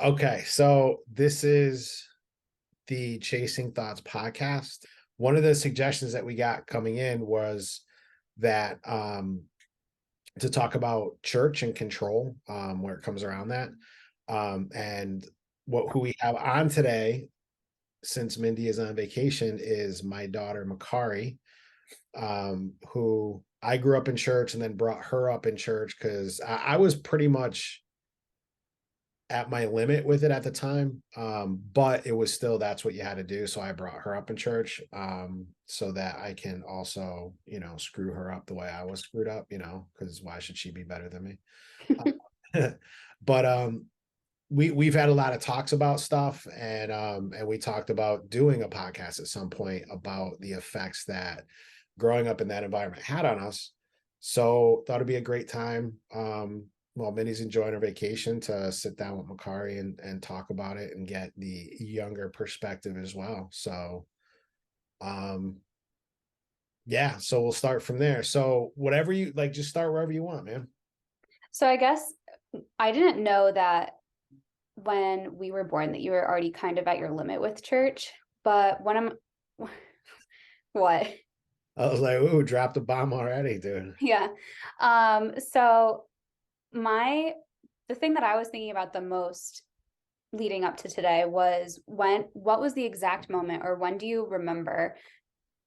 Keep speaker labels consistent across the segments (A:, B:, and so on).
A: Okay, so this is the Chasing Thoughts podcast. One of the suggestions that we got coming in was that to talk about church and control, where it comes around that. And who we have on today, since Mindy is on vacation, is my daughter McKari, who I grew up in church and then brought her up in church because I was pretty much at my limit with it at the time. But it was still, that's what you had to do. So I brought her up in church, so that I can also, screw her up the way I was screwed up, because why should she be better than me? But we've had a lot of talks about stuff, and we talked about doing a podcast at some point about the effects that growing up in that environment had on us. So thought it'd be a great time. Well, Minnie's enjoying her vacation, to sit down with McKari and talk about it and get the younger perspective as well. So yeah, so we'll start from there. So whatever you like, just start wherever you want, man.
B: So I guess I didn't know that when we were born that you were already kind of at your limit with church. But when I'm what?
A: I was like, ooh, dropped a bomb already, dude.
B: Yeah. So my the thing that I was thinking about the most leading up to today was what was the exact moment, or when do you remember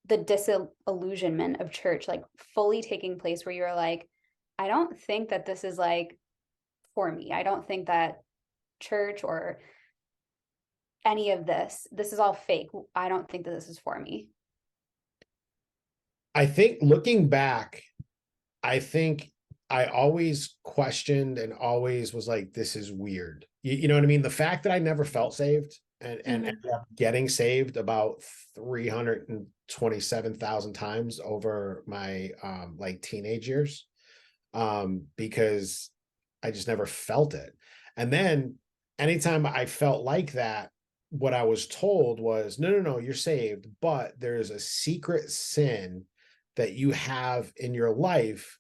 B: the disillusionment of church like fully taking place, where you're like, I don't think that this is like for me. I don't think that church or any of this is all fake. I don't think that this is for me.
A: I think looking back, I think I always questioned and always was like, this is weird. You know what I mean? The fact that I never felt saved and
B: Mm-hmm.
A: ended up getting saved about 327,000 times over my like teenage years, because I just never felt it. And then anytime I felt like that, what I was told was, no, no, no, you're saved, but there's a secret sin that you have in your life,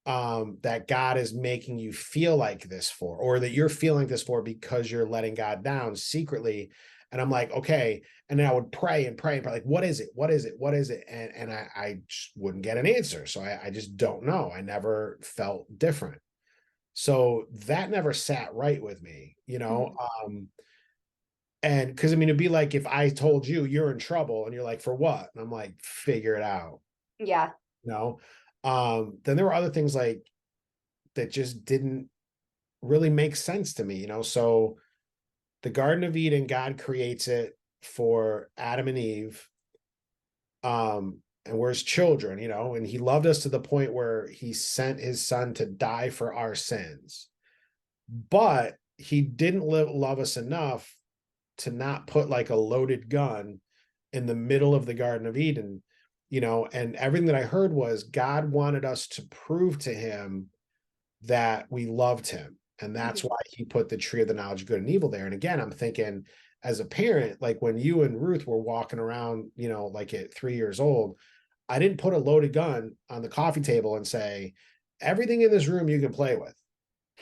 A: that God is making you feel like this for, or that you're feeling this for because you're letting God down secretly. And I'm like, okay. And then I would pray and pray and pray, like, what is it? What is it? What is it? And I just wouldn't get an answer. So I just don't know. I never felt different. So that never sat right with me,
B: Mm-hmm.
A: and because I mean, it'd be like if I told you you're in trouble and you're like, for what? And I'm like, figure it out,
B: Yeah.
A: you know? Then there were other things like that just didn't really make sense to me, So the Garden of Eden, God creates it for Adam and Eve, and we're his children, and he loved us to the point where he sent his son to die for our sins. But he didn't love us enough to not put like a loaded gun in the middle of the Garden of Eden, and everything that I heard was God wanted us to prove to him that we loved him. And that's
B: Mm-hmm.
A: why he put the tree of the knowledge of good and evil there. And again, I'm thinking as a parent, like when you and Ruth were walking around, like at 3 years old, I didn't put a loaded gun on the coffee table and say, everything in this room you can play with,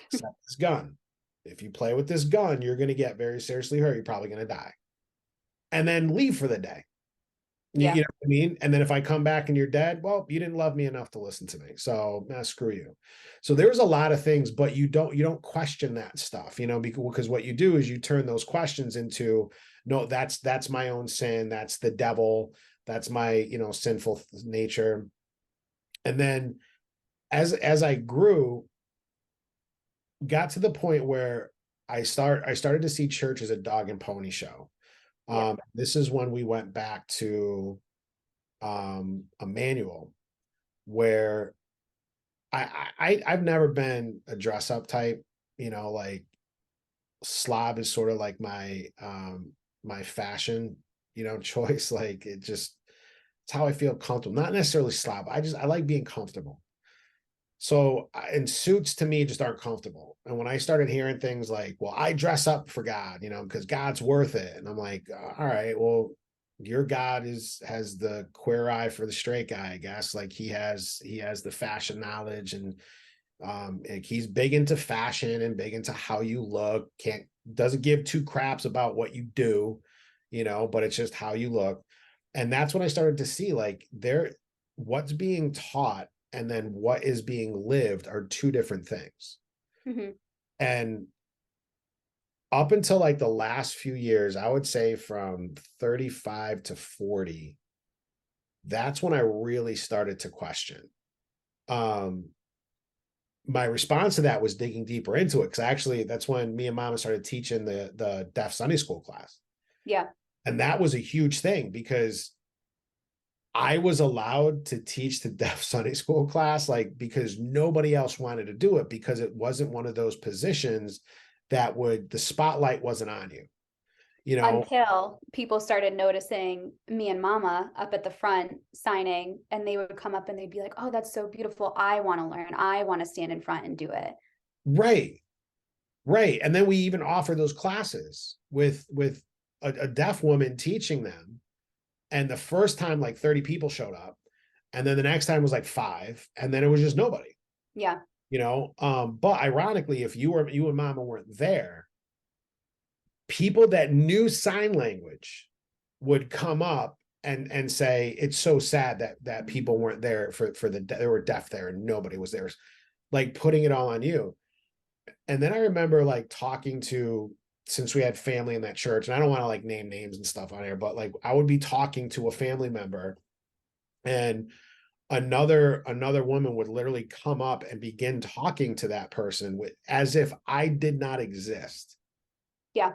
A: except this gun. If you play with this gun, you're going to get very seriously hurt. You're probably going to die. And then leave for the day. You
B: Yeah.
A: know what I mean? And then if I come back and you're dead, well, you didn't love me enough to listen to me. So screw you. So there's a lot of things, but you don't question that stuff, because what you do is you turn those questions into, no, that's my own sin. That's the devil. That's my, sinful nature. And then as I grew, got to the point where I started to see church as a dog and pony show.
B: Yeah.
A: This is when we went back to a manual where I've never been a dress up type, like slob is sort of like my fashion, choice. Like it's how I feel comfortable. Not necessarily slob. I like being comfortable. So and suits to me just aren't comfortable. And when I started hearing things like, well, I dress up for God, because God's worth it. And I'm like, all right, well, your God has the queer eye for the straight guy, I guess. Like he has the fashion knowledge, and Like he's big into fashion and big into how you look. Doesn't give two craps about what you do, but it's just how you look. And that's when I started to see like what's being taught and then what is being lived are two different things.
B: Mhm.
A: And up until like the last few years, I would say from 35 to 40, that's when I really started to question. Um, my response to that was digging deeper into it because actually that's when me and Mama started teaching the deaf Sunday school class.
B: Yeah.
A: And that was a huge thing because I was allowed to teach the deaf Sunday school class, like because nobody else wanted to do it because it wasn't one of those positions that the spotlight wasn't on you.
B: Until people started noticing me and Mama up at the front signing, and they would come up and they'd be like, "Oh, that's so beautiful. I want to learn. I want to stand in front and do it."
A: Right. Right. And then we even offer those classes with a deaf woman teaching them. And the first time like 30 people showed up. And then the next time was like 5. And then it was just nobody.
B: Yeah.
A: But ironically, if you and Mama weren't there, people that knew sign language would come up and say it's so sad that people weren't there for there were deaf there and nobody was there, like putting it all on you. And then I remember like talking to, since we had family in that church, and I don't want to like name names and stuff on here, but like I would be talking to a family member and another woman would literally come up and begin talking to that person as if I did not exist.
B: Yeah.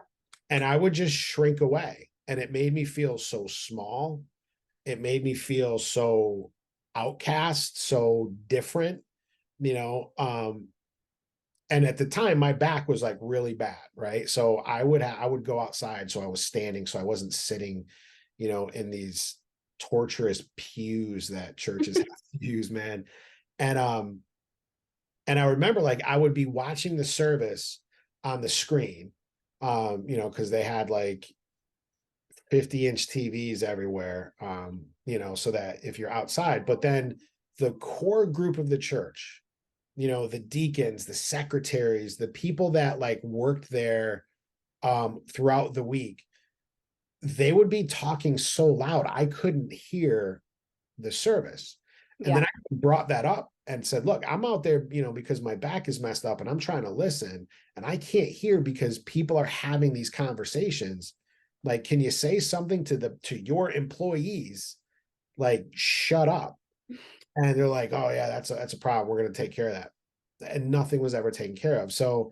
A: And I would just shrink away. And it made me feel so small. It made me feel so outcast, so different, you know. And at the time, my back was like really bad, right? So I would go outside, so I was standing, so I wasn't sitting, in these torturous pews that churches have to use, man. And and I remember like I would be watching the service on the screen, because they had like 50-inch TVs everywhere, so that if you're outside, but then the core group of the church, the deacons, the secretaries, the people that like worked there throughout the week, they would be talking so loud I couldn't hear the service. And then
B: Yeah.
A: I brought that up and said, look, I'm out there, because my back is messed up and I'm trying to listen and I can't hear because people are having these conversations. Like, can you say something to your employees? Like, shut up. And they're like, oh yeah, that's a problem. We're going to take care of that. And nothing was ever taken care of. So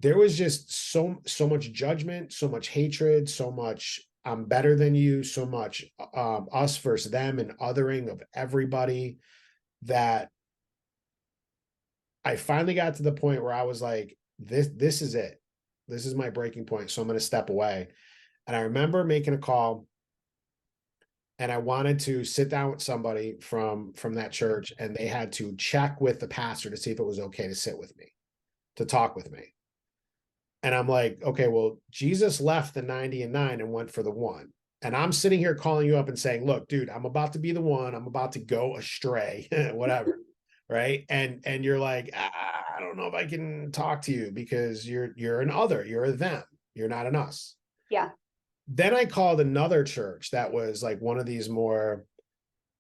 A: there was just so much judgment, so much hatred, so much I'm better than you, so much us versus them and othering of everybody, that I finally got to the point where I was like, this is it. This is my breaking point. So I'm going to step away. And I remember making a call and I wanted to sit down with somebody from that church, and they had to check with the pastor to see if it was okay to sit with me, to talk with me. And I'm like, okay, well, Jesus left the 90 and 9 and went for the 1. And I'm sitting here calling you up and saying, look, dude, I'm about to be the 1. I'm about to go astray, whatever. Right. And you're like, I don't know if I can talk to you because you're an other, you're a them, you're not an us.
B: Yeah.
A: Then I called another church that was like one of these more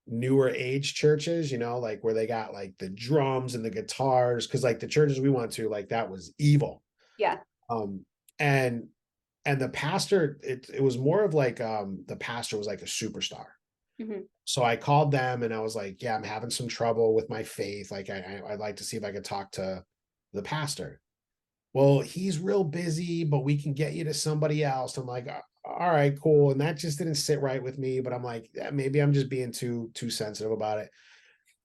A: newer age churches, like where they got like the drums and the guitars. Cause like the churches we went to, like that was evil.
B: Yeah.
A: Um, and the pastor, it was more of like the pastor was like a superstar.
B: Mhm.
A: So I called them and I was like, yeah, I'm having some trouble with my faith. Like I'd like to see if I could talk to the pastor. Well, he's real busy, but we can get you to somebody else. I'm like, all right, cool. And that just didn't sit right with me. But I'm like, yeah, maybe I'm just being too sensitive about it.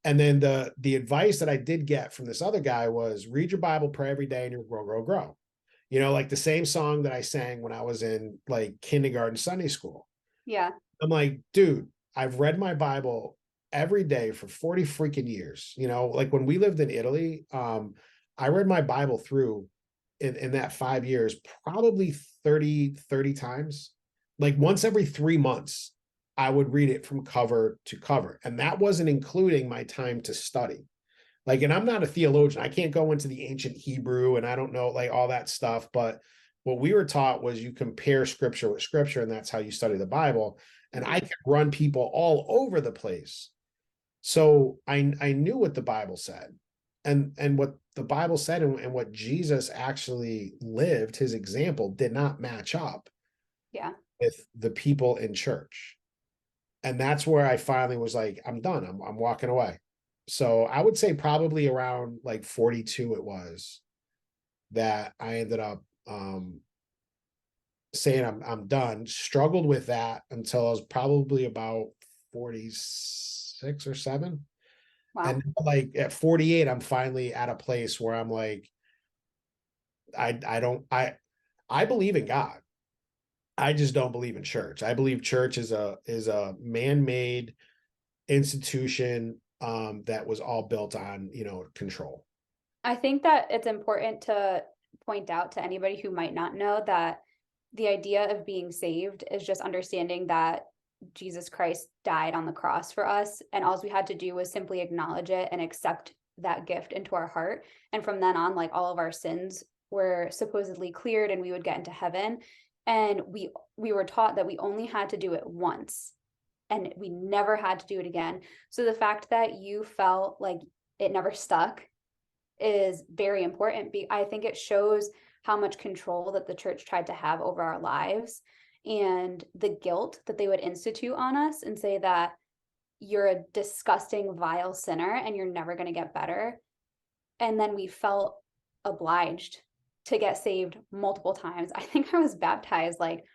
A: And then the advice that I did get from this other guy was read your Bible, pray every day, and you'll grow, grow, grow. Like the same song that I sang when I was in like kindergarten, Sunday school.
B: Yeah.
A: I'm like, dude, I've read my Bible every day for 40 freaking years. Like when we lived in Italy, I read my Bible through in that 5 years, probably 30 times. Like once every 3 months, I would read it from cover to cover. And that wasn't including my time to study. Like, and I'm not a theologian. I can't go into the ancient Hebrew and I don't know like all that stuff. But what we were taught was you compare scripture with scripture, and that's how you study the Bible. And I could run people all over the place. So I knew what the Bible said. And what the Bible said and what Jesus actually lived, his example did not match up
B: Yeah.
A: with the people in church. And that's where I finally was like, I'm done. I'm walking away. So I would say probably around like 42 it was that I ended up saying I'm done. Struggled with that until I was probably about 46 or 7.
B: Wow.
A: And like at 48, I'm finally at a place where I'm like, I don't I believe in God. I just don't believe in church. I believe church is a man-made institution that was all built on, control.
B: I think that it's important to point out to anybody who might not know that the idea of being saved is just understanding that Jesus Christ died on the cross for us, and all we had to do was simply acknowledge it and accept that gift into our heart. And from then on, like, all of our sins were supposedly cleared and we would get into heaven. And we were taught that we only had to do it once and we never had to do it again. So the fact that you felt like it never stuck is very important. I think it shows how much control that the church tried to have over our lives, and the guilt that they would institute on us and say that you're a disgusting, vile sinner and you're never going to get better. And then we felt obliged to get saved multiple times. I think I was baptized like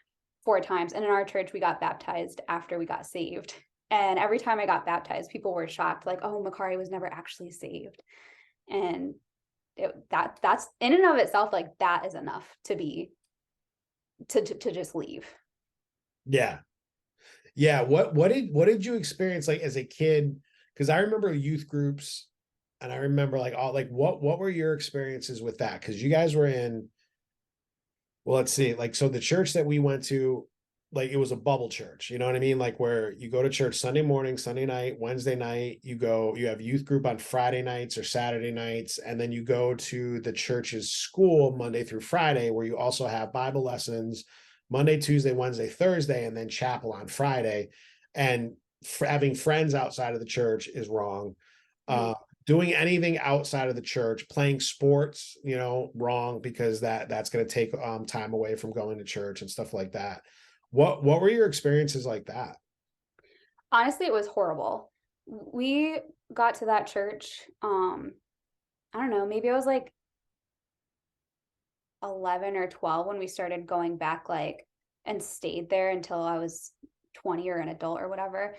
B: 4 times. And in our church, we got baptized after we got saved. And every time I got baptized, people were shocked, like, oh, McKari was never actually saved. And that's in and of itself, like, that is enough to just leave.
A: Yeah. Yeah. What did you experience like as a kid? Because I remember youth groups and I remember like all like what were your experiences with that? Because you guys were in, well, let's see, like so the church that we went to, like it was a bubble church, you know what I mean? Like where you go to church Sunday morning, Sunday night, Wednesday night, you have youth group on Friday nights or Saturday nights, and then you go to the church's school Monday through Friday, where you also have Bible lessons Monday, Tuesday, Wednesday, Thursday, and then chapel on Friday. And having friends outside of the church is wrong.
B: Mhm.
A: Uh, Doing anything outside of the church, playing sports, wrong, because that's going to take time away from going to church and stuff like that. What were your experiences like that?
B: Honestly, it was horrible. We got to that church, I don't know, maybe I was like 11 or 12 when we started going back, like, and stayed there until I was 20 or an adult or whatever.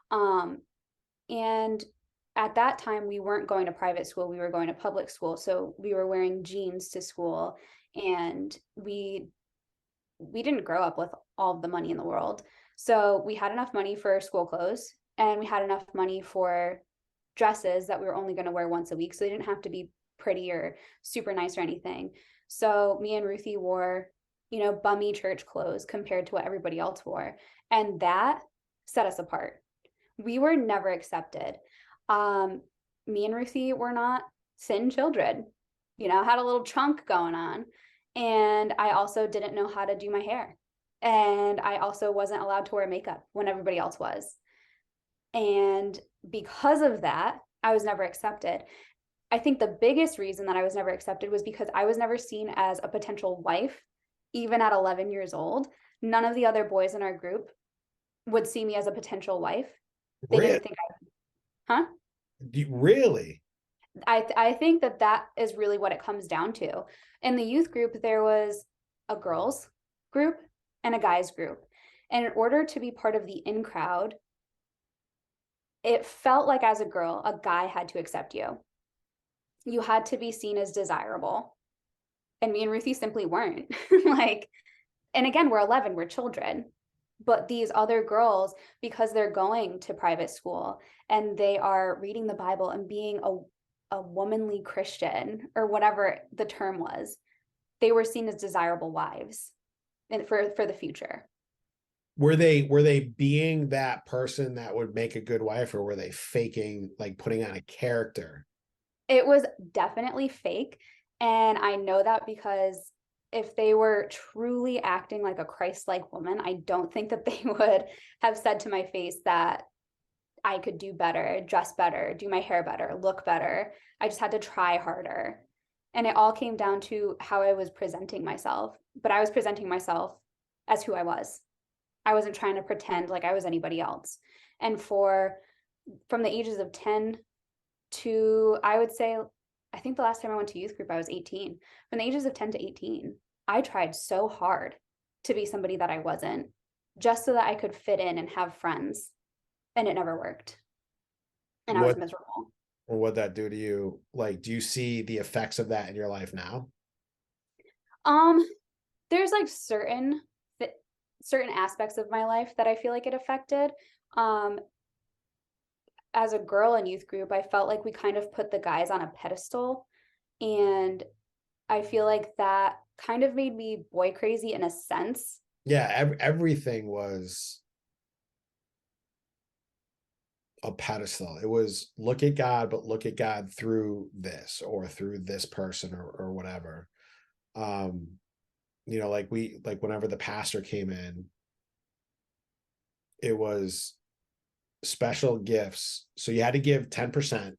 B: Um, and at that time, we weren't going to private school, we were going to public school. So we were wearing jeans to school, and we didn't grow up with all of the money in the world. So we had enough money for school clothes and we had enough money for dresses that we were only going to wear once a week. So they didn't have to be pretty or super nice or anything. So me and Ruthie wore, bummy church clothes compared to what everybody else wore. And that set us apart. We were never accepted. Um, Me and Ruthie were not sin children, had a little chunk going on. And I also didn't know how to do my hair. And I also wasn't allowed to wear makeup when everybody else was. And because of that, I was never accepted. I think the biggest reason that I was never accepted was because I was never seen as a potential wife, even at 11 years old. None of the other boys in our group would see me as a potential wife. They
A: Really?
B: didn't think huh?
A: Really?
B: I think that is really what it comes down to. In the youth group, there was a girls group and a guys group. And in order to be part of the in crowd, it felt like as a girl, a guy had to accept you. You had to be seen as desirable. And me and Ruthie simply weren't. Like, and again, we're 11, we're children. But these other girls, because they're going to private school and they are reading the Bible and being a womanly Christian or whatever the term was, they were seen as desirable wives and for the future.
A: Were they being that person that would make a good wife, or were they faking, like putting on a character?
B: It was definitely fake. And I know that because if they were truly acting like a Christ-like woman, I don't think that they would have said to my face that I could do better, dress better, do my hair better, look better. I just had to try harder. And it all came down to how I was presenting myself. But I was presenting myself as who I was. I wasn't trying to pretend like I was anybody else. And from the ages of 10 to, I would say, I think the last time I went to youth group, I was 18. From the ages of 10 to 18, I tried so hard to be somebody that I wasn't, just so that I could fit in and have friends. And it never worked. And I was
A: What
B: miserable.
A: or what that do to you? Like, do you see the effects of that in your life now?
B: Um, there's like certain aspects of my life that I feel like it affected. Um, as a girl in youth group, I felt like we kind of put the guys on a pedestal. And I feel like that kind of made me boy crazy in a sense.
A: Yeah, everything was a pedestal. It was look at God, but look at God through this or through this person or whatever. Um, like whenever the pastor came in, it was special gifts. So you had to give 10%,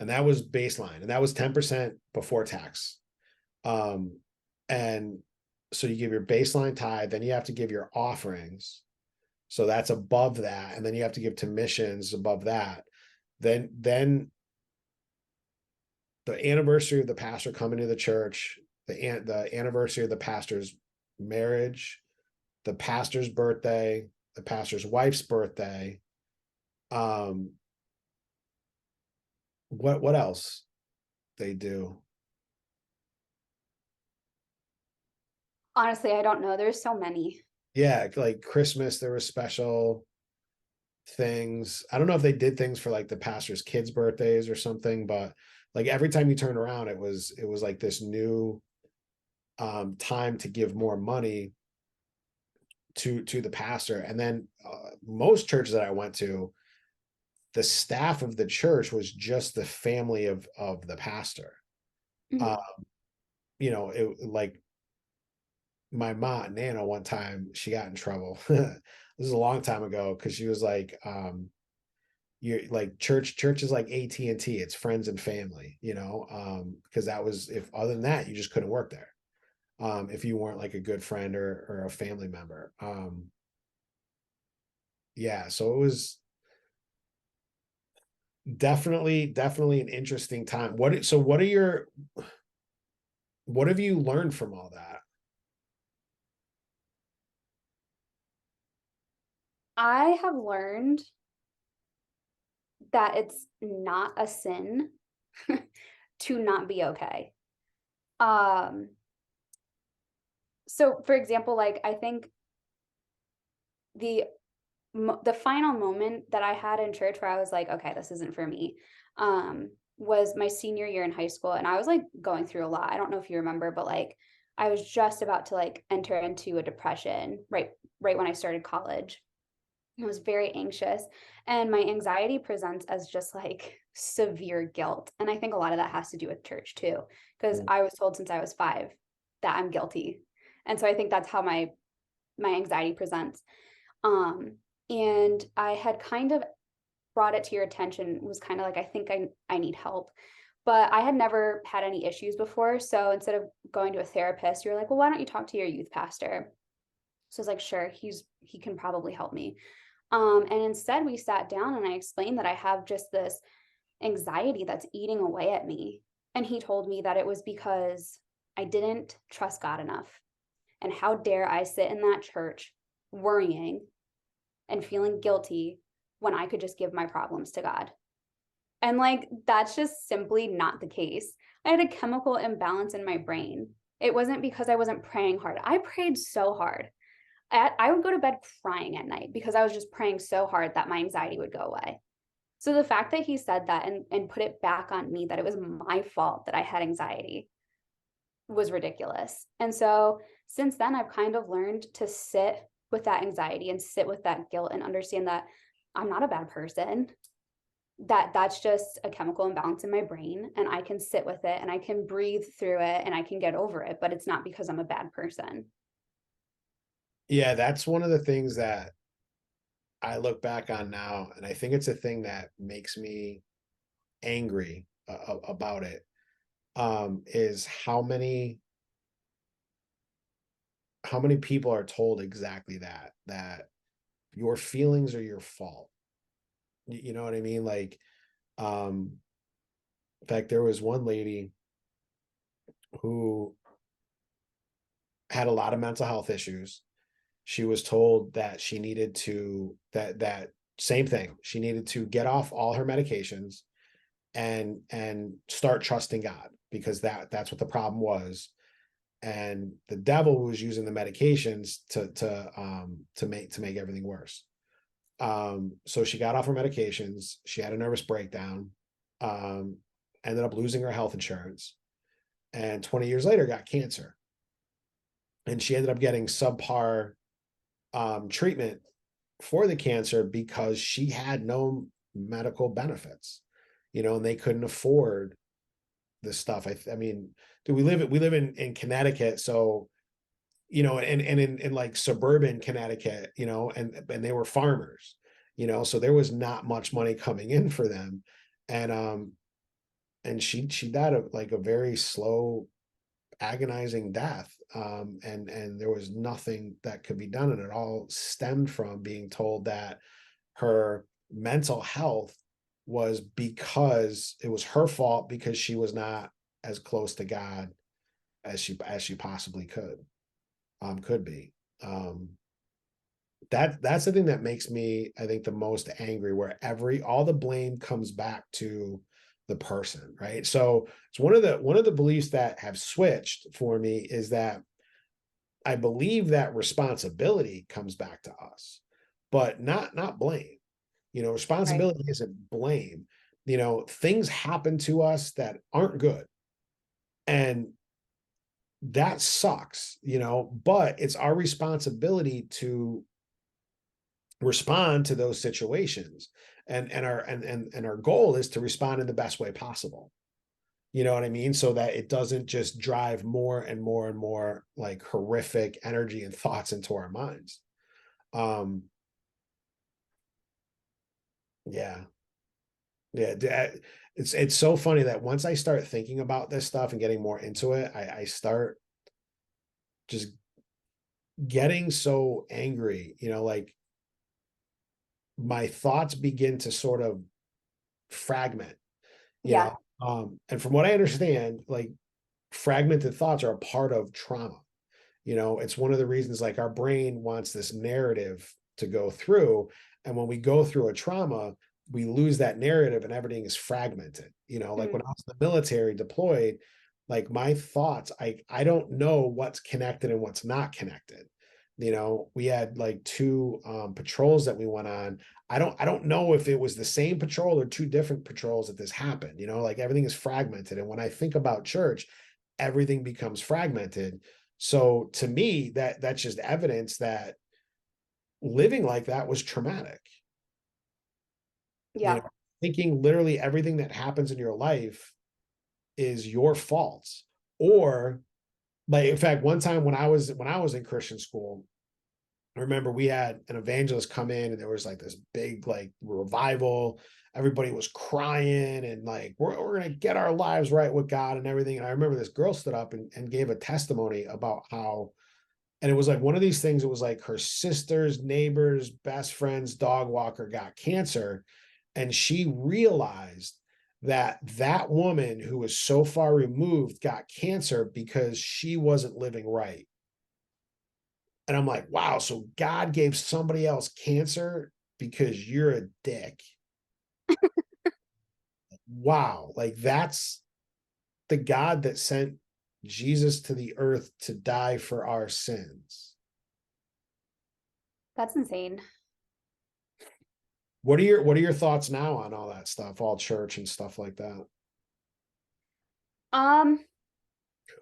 A: and that was baseline, and that was 10% before tax. Um, and so you give your baseline tithe, then you have to give your offerings. So that's above that, and then you have to give to missions above that. Then the anniversary of the pastor coming to the church, the anniversary of the pastor's marriage, the pastor's birthday, the pastor's wife's birthday. Um, what else they do?
B: Honestly, I don't know. There's so many.
A: Yeah, like Christmas, there was special things. I don't know if they did things for like the pastor's kids' birthdays or something, but like every time you turn around, it was like this new time to give more money to the pastor. And then most churches that I went to, the staff of the church was just the family of the pastor. Uh,
B: Mhm.
A: it like my mom Nana one time she got in trouble. This is a long time ago because she was like, you're like church is like AT&T, it's friends and family, because that was if other than that you just couldn't work there. If you weren't like a good friend or a family member. Yeah, so it was definitely an interesting time. What have you learned from all that?
B: I have learned that it's not a sin to not be okay. Um, so for example, like I think the the final moment that I had in church where I was like, okay, this isn't for me, was my senior year in high school. And I was like going through a lot. I don't know if you remember, but like I was just about to like enter into a depression right when I started college. I was very anxious, and my anxiety presents as just like severe guilt. And I think a lot of that has to do with church too, because
A: Mm.
B: I was told since I was 5 that I'm guilty. And so I think that's how my anxiety presents. Um, and I had kind of brought it to your attention, was kind of like, I think I need help. But I had never had any issues before. So instead of going to a therapist, you're like, well, why don't you talk to your youth pastor? So I was like, sure, he can probably help me. And instead we sat down and I explained that I have just this anxiety that's eating away at me. And he told me that it was because I didn't trust God enough. And how dare I sit in that church worrying and feeling guilty when I could just give my problems to God. And like, that's just simply not the case. I had a chemical imbalance in my brain. It wasn't because I wasn't praying hard. I prayed so hard. I would go to bed crying at night because I was just praying so hard that my anxiety would go away. So the fact that he said that and put it back on me, that it was my fault that I had anxiety, was ridiculous. And so since then, I've kind of learned to sit with that anxiety and sit with that guilt and understand that I'm not a bad person. that's just a chemical imbalance in my brain, and I can sit with it and I can breathe through it and I can get over it, but it's not because I'm a bad person.
A: Yeah, that's one of the things that I look back on now, and I think it's a thing that makes me angry about it. Is how many people are told exactly that your feelings are your fault. You know what I mean? Like, um, in fact, there was one lady who had a lot of mental health issues. She was told that she needed to that same thing. She needed to get off all her medications and start trusting God, because that's what the problem was. And the devil was using the medications to make everything worse. So she got off her medications. She had a nervous breakdown. Um, Ended up losing her health insurance, and 20 years later got cancer. And she ended up getting subpar treatment for the cancer because she had no medical benefits, and they couldn't afford this stuff. I mean, do we live in Connecticut, so and in like suburban Connecticut, and they were farmers, so there was not much money coming in for them, and she died of like a very slow, agonizing death, and there was nothing that could be done, and it all stemmed from being told that her mental health was because it was her fault, because she was not as close to God as she possibly could be. That's the thing that makes me, I think, the most angry, where all the blame comes back to the person, right? So it's one of the beliefs that have switched for me, is that I believe that responsibility comes back to us, but not blame.
B: Right.
A: Responsibility isn't blame. Things happen to us that aren't good, and that sucks, but it's our responsibility to respond to those situations. And our goal is to respond in the best way possible. You know what I mean? So that it doesn't just drive more and more and more like horrific energy and thoughts into our minds. Um, yeah. Yeah. It's so funny that once I start thinking about this stuff and getting more into it, I start just getting so angry, like my thoughts begin to sort of fragment, you
B: Yeah.
A: know. And from what I understand, like fragmented thoughts are a part of trauma. It's one of the reasons, like, our brain wants this narrative to go through. And when we go through a trauma, we lose that narrative and everything is fragmented. Like
B: Mm.
A: when I was in the military deployed, like my thoughts, I don't know what's connected and what's not connected. We had like two patrols that we went on. I don't know if it was the same patrol or two different patrols that this happened. Like everything is fragmented. And when I think about church, everything becomes fragmented. So to me, that's just evidence that living like that was traumatic. you know
B: Yeah.
A: Thinking literally everything that happens in your life is your fault. Or, like, in fact, one time when I was in Christian school, I remember we had an evangelist come in, and there was like this big like revival. Everybody was crying, and like we're gonna get our lives right with God and everything. And I remember this girl stood up and gave a testimony about how, and it was like one of these things. It was like her sister's neighbor's best friend's dog walker got cancer, and she realized that that woman who was so far removed got cancer because she wasn't living right. And I'm like, wow, so God gave somebody else cancer because you're a dick. Wow. Like that's the God that sent Jesus to the earth to die for our sins.
B: That's insane.
A: What are your thoughts now on all that stuff, all church and stuff like that?
B: Um,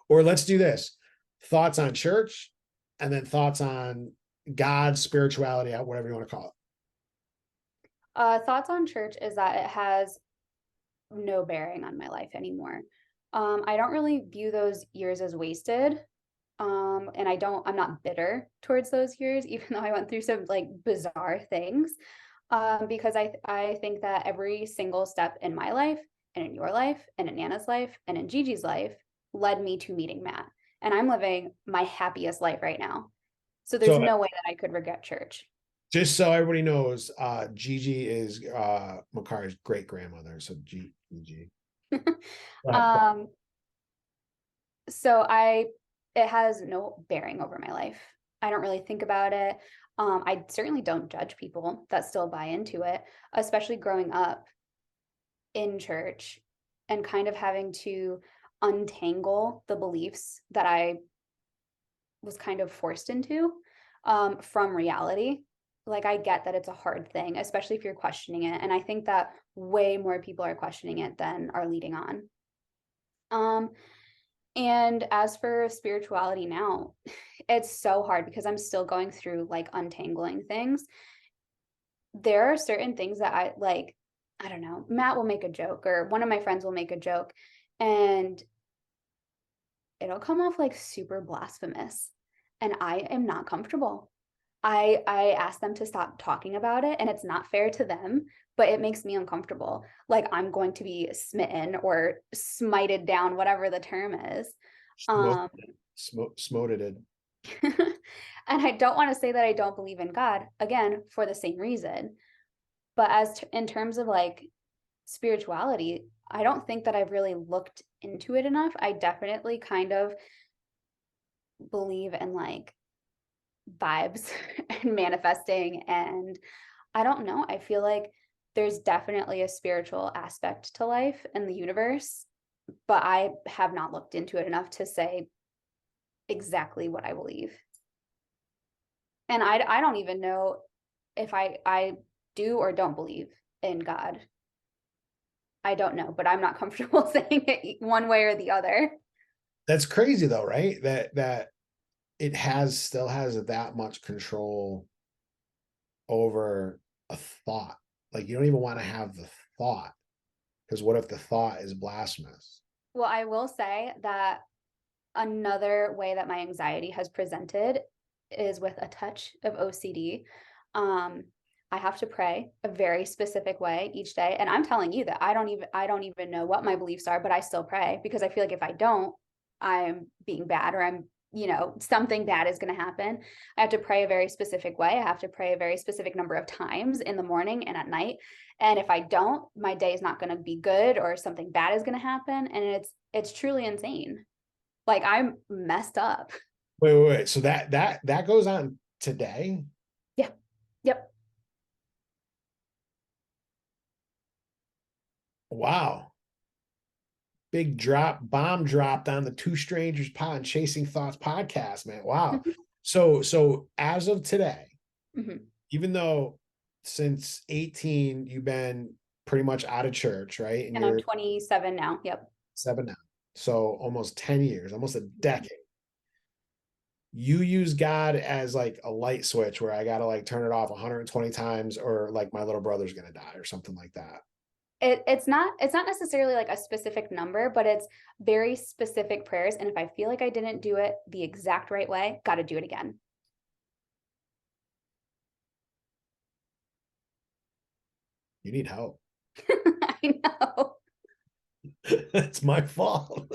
A: Or let's do this. Thoughts on church, and then thoughts on God, spirituality, whatever you want to call it.
B: Thoughts on church is that it has no bearing on my life anymore. I don't really view those years as wasted. And I'm not bitter towards those years, even though I went through some like bizarre things. Because I think that every single step in my life and in your life and in Nana's life and in Gigi's life led me to meeting Matt. And I'm living my happiest life right now. So there's
A: So
B: no way that I could regret church.
A: just so everybody knows, Gigi is McKari's great grandmother. So Gigi.
B: Um, so it has no bearing over my life. I don't really think about it. I certainly don't judge people that still buy into it, especially growing up in church and kind of having to untangle the beliefs that I was kind of forced into from reality. Like, I get that it's a hard thing, especially if you're questioning it. And I think that way more people are questioning it than are leading on. And as for spirituality now, it's so hard because I'm still going through like untangling things. There are certain things that I like, I don't know, Matt will make a joke or one of my friends will make a joke and it'll come off like super blasphemous. And I am not comfortable. I ask them to stop talking about it and it's not fair to them, but it makes me uncomfortable. Like I'm going to be smitten or smited down, whatever the term is. Um,
A: Smoted it.
B: and I don't want to say that I don't believe in God, again, for the same reason. But in terms of like spirituality, I don't think that I've really looked into it enough. I definitely kind of believe in like vibes and manifesting. And I don't know. I feel like there's definitely a spiritual aspect to life and the universe, but I have not looked into it enough to say exactly what I believe. And I don't even know if I do or don't believe in God. I don't know, but I'm not comfortable saying it one way or the other.
A: That's crazy though, right? That it still has that much control over a thought. Like you don't even want to have the thought because what if the thought is blasphemous?
B: Well, I will say that another way that my anxiety has presented is with a touch of OCD. Um, I have to pray a very specific way each day. And I'm telling you that I don't even know what my beliefs are, but I still pray because I feel like if I don't, I'm being bad or I'm, something bad is going to happen. I have to pray a very specific way. I have to pray a very specific number of times in the morning and at night. And if I don't, my day is not going to be good or something bad is going to happen. And it's truly insane. Like I'm messed up.
A: Wait. So that goes on today?
B: Yeah. Yep.
A: Wow. Big bomb dropped on the Two Strangers Pod and Chasing Thoughts podcast, man. Wow. So as of today,
B: Mm-hmm.
A: even though since 18 you've been pretty much out of church, right? And
B: And I'm
A: you're
B: 27 now. Yep.
A: 7 now. So almost 10 years, almost a decade. You use God as like a light switch where I gotta like turn it off 120 times or like my little brother's gonna die or something like that.
B: It's not necessarily like a specific number, but it's very specific prayers. And if I feel like I didn't do it the exact right way, got to do it again.
A: You need help.
B: I know.
A: It's my fault.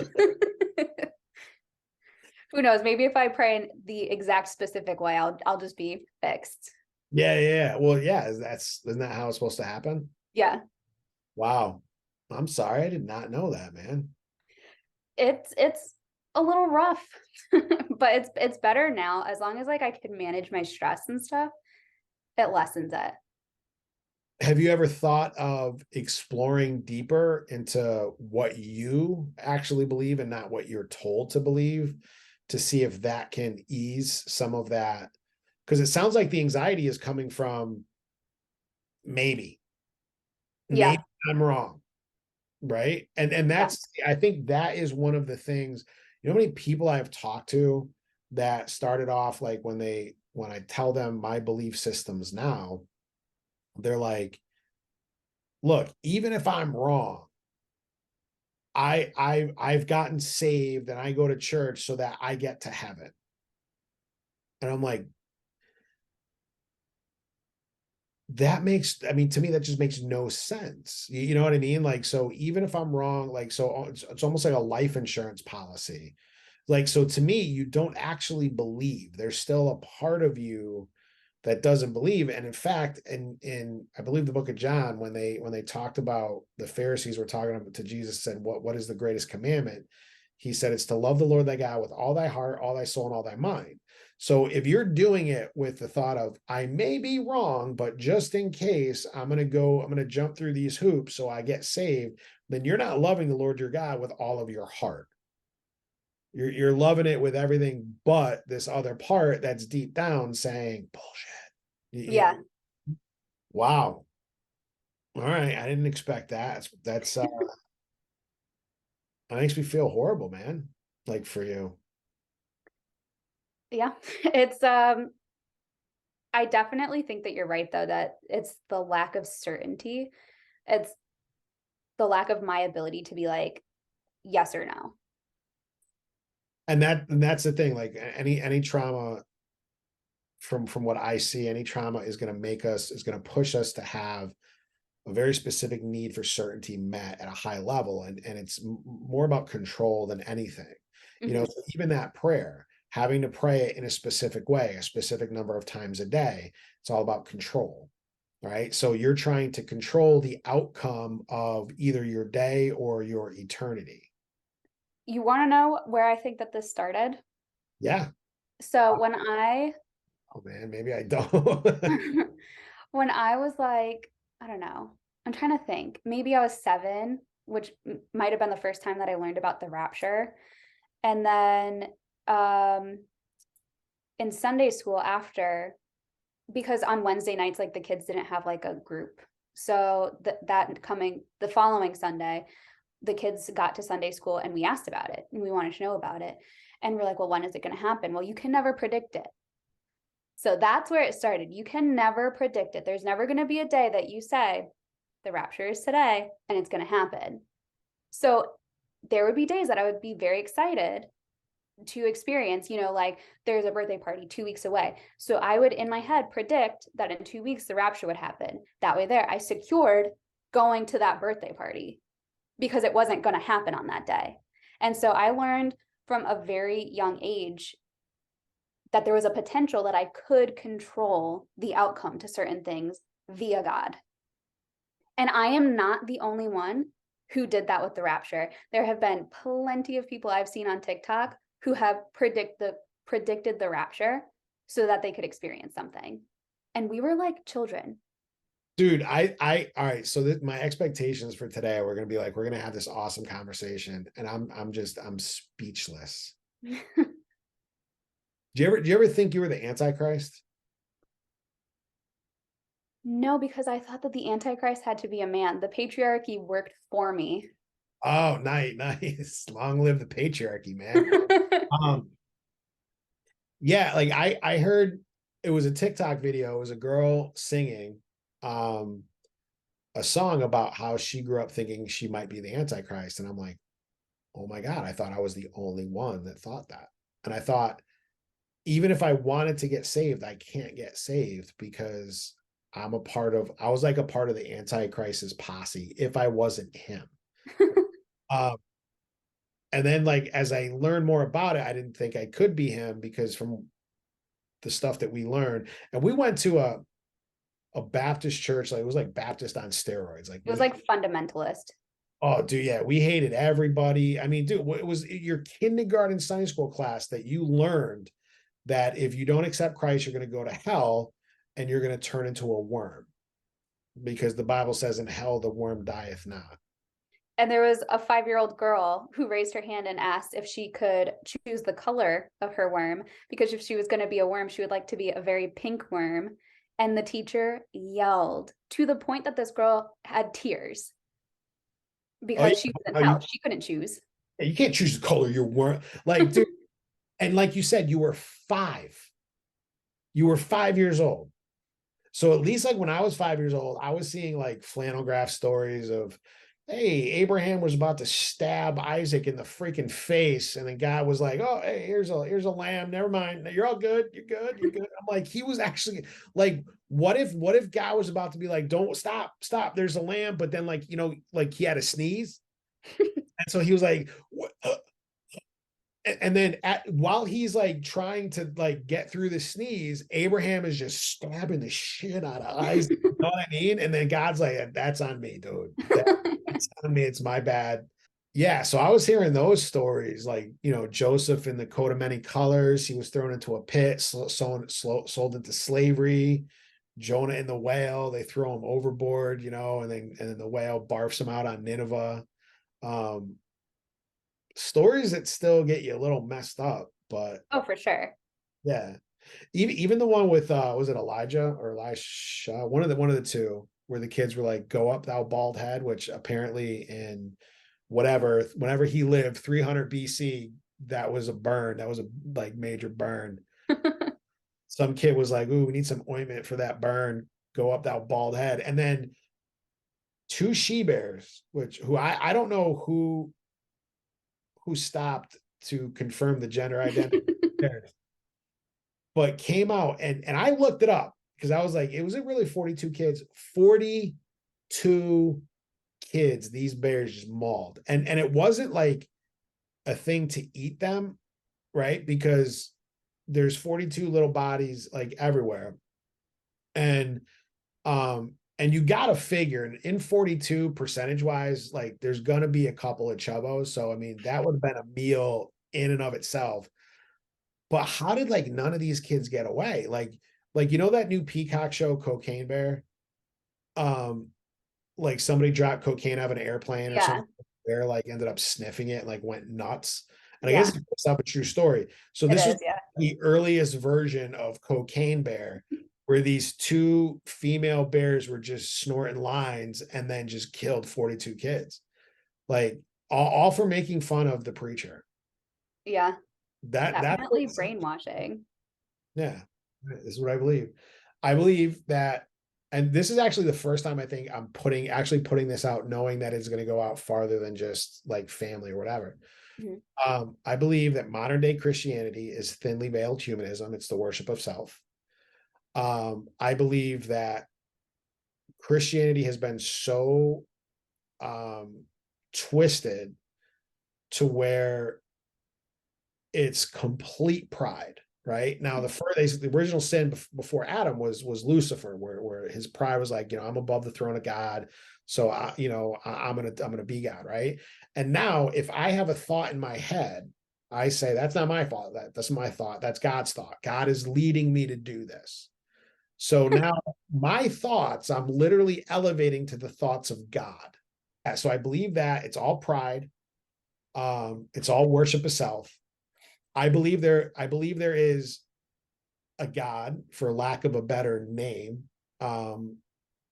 B: Who knows? Maybe if I pray in the exact specific way, I'll just be fixed.
A: Yeah. Well, yeah, isn't that how it's supposed to happen?
B: Yeah.
A: Wow. I'm sorry, I did not know that, man.
B: It's a little rough, but it's better now as long as like I can manage my stress and stuff. It lessens it.
A: Have you ever thought of exploring deeper into what you actually believe and not what you're told to believe to see if that can ease some of that? Because it sounds like the anxiety is coming from maybe,
B: Yeah.
A: maybe I'm wrong, right? And
B: Yeah.
A: that's I think that is one of the things, you know how many people I've talked to that started off like when I tell them my belief systems now, they're like, look, even if I'm wrong, I've gotten saved and I go to church so that I get to heaven. And I'm like, that makes, I mean, to me, that just makes no sense. You know what I mean? Like, so even if I'm wrong, like, so it's almost like a life insurance policy. Like, so to me, you don't actually believe. There's still a part of you that doesn't believe. And in fact, in I believe the book of John, when they talked about the Pharisees were talking about to Jesus, said, what is the greatest commandment? He said, it's to love the Lord thy God with all thy heart, all thy soul, and all thy mind. So if you're doing it with the thought of, I may be wrong, but just in case, I'm going to jump through these hoops so I get saved, then you're not loving the Lord your God with all of your heart. You're loving it with everything but this other part that's deep down saying bullshit.
B: Yeah.
A: Wow. All right. I didn't expect that. That's that makes me feel horrible, man. Like for you.
B: Yeah. It's I definitely think that you're right though, that it's the lack of certainty. It's the lack of my ability to be like yes or no.
A: And that's the thing. Like any trauma from what I see, any trauma is going to push us to have a very specific need for certainty met at a high level. And it's more about control than anything. You know,
B: Mhm.
A: so even that prayer, having to pray it in a specific way, a specific number of times a day, it's all about control. Right. So you're trying to control the outcome of either your day or your eternity.
B: You want to know where I think that this started?
A: Yeah.
B: So when I
A: Oh man, maybe I don't.
B: when I was like, I don't know, I'm trying to think. Maybe I was 7, which might have been the first time that I learned about the rapture. And then um in Sunday school after, because on Wednesday nights, like the kids didn't have like a group. So that coming the following Sunday, the kids got to Sunday school and we asked about it and we wanted to know about it. And we're like, well, when is it going to happen? Well, you can never predict it. So that's where it started. You can never predict it. There's never going to be a day that you say the rapture is today and it's going to happen. So there would be days that I would be very excited to experience, like there's a birthday party 2 weeks away. So I would in my head predict that in 2 weeks the rapture would happen. That way there, I secured going to that birthday party because it wasn't going to happen on that day. And so I learned from a very young age that there was a potential that I could control the outcome to certain things via God. And I am not the only one who did that with the rapture. There have been plenty of people I've seen on TikTok who have predicted the rapture so that they could experience something. And we were like children.
A: Dude, all right. So my expectations for today, we're gonna be like, we're gonna have this awesome conversation, and I'm speechless. Do you ever think you were the Antichrist?
B: No, because I thought that the Antichrist had to be a man. The patriarchy worked for me.
A: Oh, nice. Long live the patriarchy, man. Um, yeah, like I heard it was a TikTok video. It was a girl singing um a song about how she grew up thinking she might be the Antichrist. And I'm like, oh my God, I thought I was the only one that thought that. And I thought, even if I wanted to get saved, I can't get saved because I was like a part of the Antichrist's posse if I wasn't him. Um, and then like as I learned more about it, I didn't think I could be him because from the stuff that we learned, and we went to a Baptist church, like it was like Baptist on steroids. Like
B: It was like fundamentalist.
A: oh, dude, yeah, we hated everybody. I mean, dude, it was your kindergarten Sunday school class that you learned that if you don't accept Christ, you're going to go to hell and you're going to turn into a worm because the Bible says in hell the worm dieth not.
B: And there was a 5-year-old girl who raised her hand and asked if she could choose the color of her worm, because if she was going to be a worm, she would like to be a very pink worm. And the teacher yelled to the point that this girl had tears
A: Oh yeah,
B: because she was in
A: oh,
B: hell. She couldn't choose.
A: you can't choose the color your worm. Like, dude, and like you said, you were 5. You were 5 years old. So at least like when I was 5 years old, I was seeing like flannel graph stories of, hey, Abraham was about to stab Isaac in the freaking face, and then God was like, "Oh, hey, here's a lamb. Never mind. You're all good. You're good. You're good." I'm like, he was actually like, what if God was about to be like, "Don't stop. There's a lamb," but then like like he had a sneeze, and so he was like, "What?" And then while he's like trying to like get through the sneeze, Abraham is just stabbing the shit out of Isaac. You know what I mean? And then God's like, "That's on me, dude. That's on me. It's my bad." Yeah. So I was hearing those stories, like Joseph in the coat of many colors. He was thrown into a pit, sold into slavery. Jonah in the whale. They throw him overboard, and then the whale barfs him out on Nineveh. Um, Stories that still get you a little messed up, but
B: Oh, for sure.
A: yeah. Even the one with was it Elijah or Elisha? One of the two, where the kids were like, "Go up, thou bald head," which apparently in whenever he lived, 300 BC, that was a burn. That was a like major burn. Some kid was like, "Ooh, we need some ointment for that burn. Go up, thou bald head." And then two she bears, which who I don't know who stopped to confirm the gender identity, but came out, and I looked it up because I was like, it wasn't really 42 kids, 42 kids these bears just mauled. And it wasn't like a thing to eat them, right? Because there's 42 little bodies like everywhere. And you gotta figure in 42 percentage wise, like there's gonna be a couple of chubbos. So I mean, that would have been a meal in and of itself. But how did like none of these kids get away? Like that new Peacock show, Cocaine Bear? Um, like somebody dropped cocaine out of an airplane or
B: Yeah,
A: something. Bear like ended up sniffing it, and, like went nuts. And I guess
B: yeah,
A: it's not a true story. So
B: it
A: this was
B: is. Yeah.
A: the earliest version of Cocaine Bear, where these two female bears were just snorting lines and then just killed 42 kids. Like all for making fun of the preacher.
B: Yeah.
A: That's what
B: Definitely brainwashing.
A: Yeah, this is what I believe. I believe that, and this is actually the first time I think I'm putting this out, knowing that it's going to go out farther than just like family or whatever.
B: Mhm.
A: I believe that modern day Christianity is thinly veiled humanism. It's the worship of self. I believe that Christianity has been so um, twisted to where it's complete pride. Right now, the original sin before Adam was Lucifer, where his pride was like, I'm above the throne of God, so I'm gonna be God, right? And now, if I have a thought in my head, I say that's not my thought. That's my thought. That's God's thought. God is leading me to do this. So now my thoughts, I'm literally elevating to the thoughts of God. So I believe that it's all pride. It's all worship of self. I believe there is a God, for lack of a better name. Um,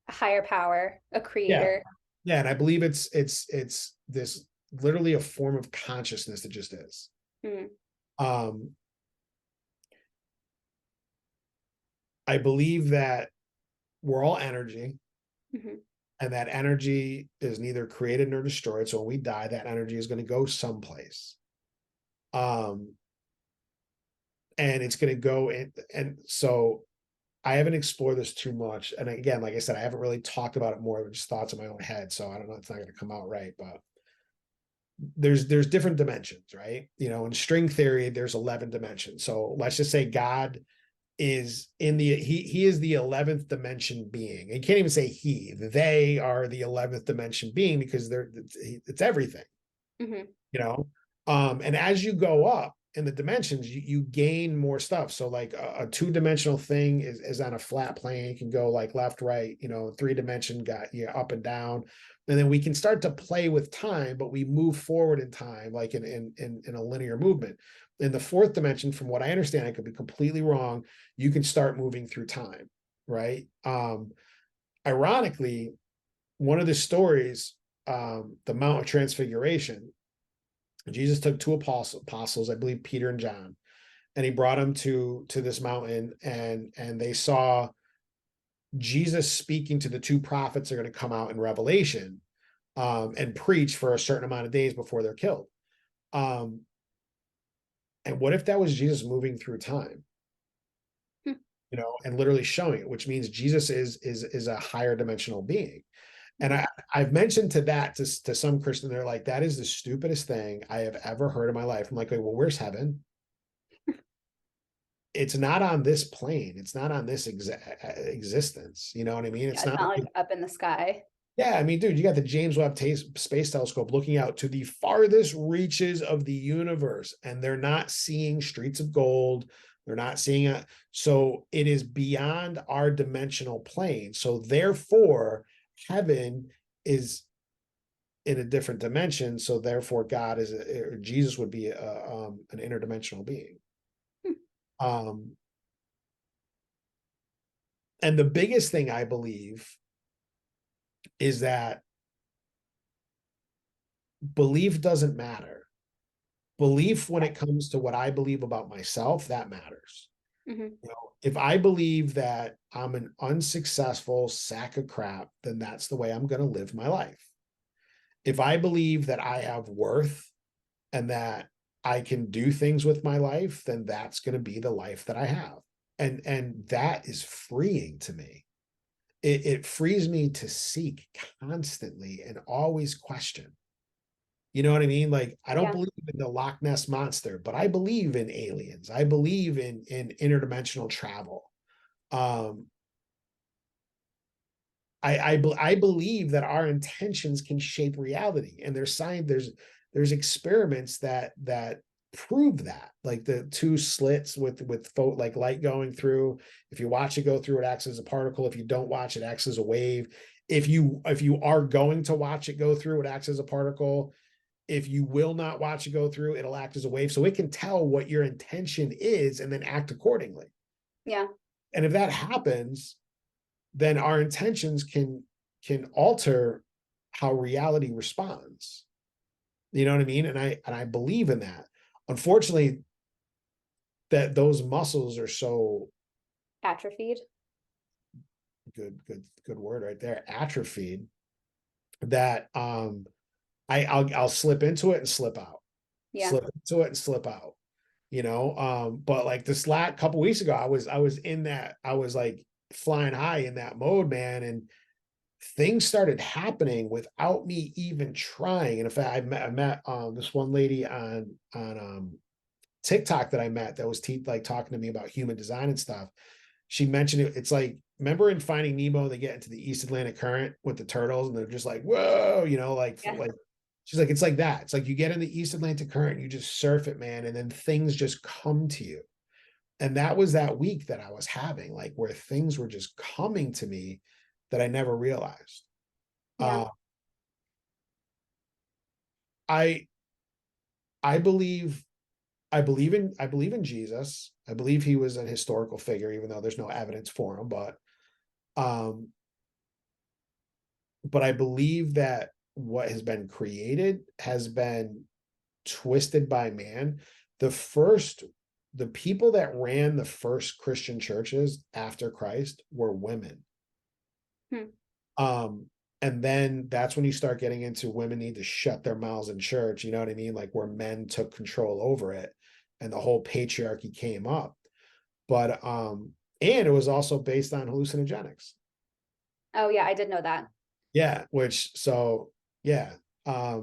B: A higher power, a
A: yeah,
B: creator.
A: yeah, and I believe it's this literally a form of consciousness that just is.
B: Mm,
A: Um, I believe that we're all energy,
B: mhm.
A: and that energy is neither created nor destroyed. So when we die, that energy is going to go someplace. Um, and it's going to go in, and so I haven't explored this too much. And again, like I said, I haven't really talked about it more than just thoughts in my own head. So I don't know, it's not going to come out right, but there's different dimensions, right? In string theory, there's 11 dimensions. So let's just say God is he is the 11th dimension being. And you can't even say they are the 11th dimension being, because it's everything,
B: Mhm.
A: you know and as you go up in the dimensions, you gain more stuff. So like a two-dimensional thing is on a flat plane. You can go like left, right, 3 dimension got up and down. And then we can start to play with time, but we move forward in time, like in a linear movement. In the fourth dimension, from what I understand, I could be completely wrong, you can start moving through time, right? Ironically, one of the stories, the Mount of Transfiguration, Jesus took two apostles, I believe Peter and John, and he brought them to this mountain, and they saw Jesus speaking to the two prophets that are going to come out in Revelation, and preach for a certain amount of days before they're killed. Um, and what if that was Jesus moving through time,
B: Hmm.
A: and literally showing it, which means Jesus is a higher dimensional being. And
B: Mhm.
A: I've mentioned to some Christian, they're like, that is the stupidest thing I have ever heard in my life. I'm like, well, where's heaven? It's not on this plane. It's not on this existence. You know what I mean?
B: Yeah,
A: It's
B: it's
A: not
B: not
A: like,
B: like up in the sky.
A: yeah, I mean, dude, you got the James Webb Space Telescope looking out to the farthest reaches of the universe, and they're not seeing streets of gold. They're not seeing it. So it is beyond our dimensional plane. So therefore, heaven is in a different dimension. So therefore, God is, or Jesus would be an interdimensional being.
B: Hmm.
A: Um, and the biggest thing I believe is that belief doesn't matter. Belief, when it comes to what I believe about myself, that matters.
B: Mhm.
A: If I believe that I'm an unsuccessful sack of crap, then that's the way I'm going to live my life. If I believe that I have worth and that I can do things with my life, then that's going to be the life that I have. And that is freeing to me. It frees me to seek constantly and always question. You know what I mean? Like, I don't
B: Yeah.
A: believe in the Loch Ness monster, but I believe in aliens. I believe in interdimensional travel. Um, I believe that our intentions can shape reality, and there's science, there's experiments that prove that. Like the two slits with like light going through. If you watch it go through, it acts as a particle. If you don't watch, it acts as a wave. If you are going to watch it go through, it acts as a particle. If you will not watch it go through, it'll act as a wave. So it can tell what your intention is and then act accordingly.
B: Yeah.
A: And if that happens, then our intentions can alter how reality responds. You know what I mean? And I believe in that. Unfortunately, that those muscles are so
B: Atrophied.
A: good word right there, atrophied, that I'll slip into it and slip out.
B: Yeah.
A: Slip into it and slip out. But like this last couple weeks ago, I was in that, I was like flying high in that mode, man, and things started happening without me even trying. And in fact, I met this one lady on TikTok that I met that was like talking to me about human design and stuff. She mentioned it. It's like, remember in Finding Nemo, they get into the East Atlantic Current with the turtles, and they're just like, whoa,
B: Yeah.
A: like she's like, it's like that. It's like you get in the East Atlantic Current, you just surf it, man, and then things just come to you. And that was that week that I was having, like where things were just coming to me that I never realized.
B: Yeah.
A: Uh, I I believe I believe in Jesus. I believe he was a historical figure, even though there's no evidence for him. Um, but I believe that what has been created has been twisted by man. The first, the people that ran the first Christian churches after Christ were women.
B: Hmm.
A: Um, and then that's when you start getting into women need to shut their mouths in church, you know what I mean? Like where men took control over it and the whole patriarchy came up. And it was also based on hallucinogenics.
B: Oh yeah, I did know that.
A: Yeah, yeah.